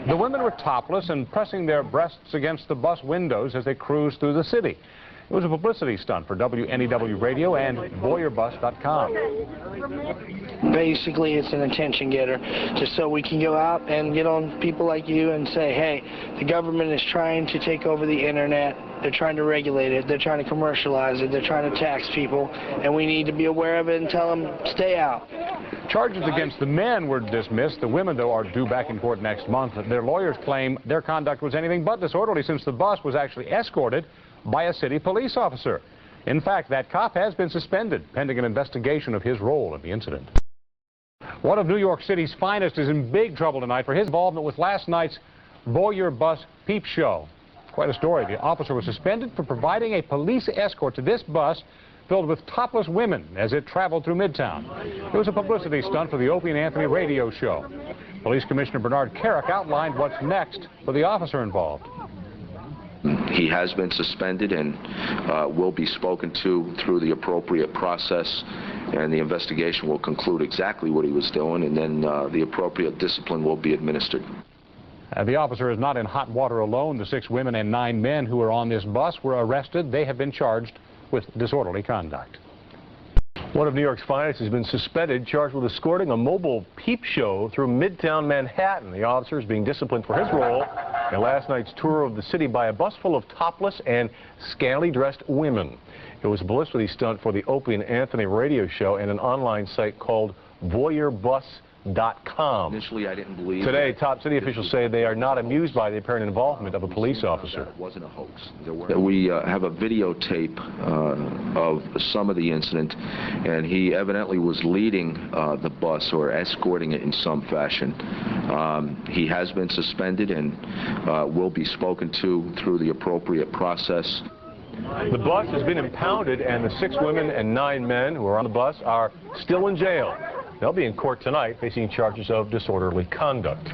The women were topless and pressing their breasts against the bus windows as they cruised through the city. It was a publicity stunt for WNEW Radio and VoyeurBus.com. Basically, it's an attention getter, just so we can go out and get on people like you and say, hey, the government is trying to take over the internet. They're trying to regulate it. They're trying to commercialize it. They're trying to tax people, and we need to be aware of it and tell them, stay out. Charges against the men were dismissed. The women, though, are due back in court next month. Their lawyers claim their conduct was anything but disorderly, since the bus was actually escorted by a city police officer. In fact, that cop has been suspended, pending an investigation of his role in the incident. One of New York City's finest is in big trouble tonight for his involvement with last night's Voyeur bus peep show. Quite a story. The officer was suspended for providing a police escort to this bus filled with topless women as it traveled through Midtown. It was a publicity stunt for the Opie and Anthony radio show. Police Commissioner Bernard Carrick outlined what's next for the officer involved. He has been suspended and will be spoken to through the appropriate process, and the investigation will conclude exactly what he was doing, and then the appropriate discipline will be administered. The officer is not in hot water alone. The 6 women and 9 men who were on this bus were arrested. They have been charged with disorderly conduct. One of New York's finest has been suspended, charged with escorting a mobile peep show through Midtown Manhattan. The officer is being disciplined for his role in last night's tour of the city by a bus full of topless and scantily dressed women. It was a publicity stunt for the Opie and Anthony radio show and an online site called VoyeurBus.com. Initially, I didn't believe. Today, top city officials say they are not amused by the apparent involvement of a police officer. It wasn't a hoax. We have a videotape of some of the incident, and he evidently was leading the bus or escorting it in some fashion. He has been suspended and will be spoken to through the appropriate process. The bus has been impounded, and the 6 women and 9 men who are on the bus are still in jail. They'll be in court tonight facing charges of disorderly conduct.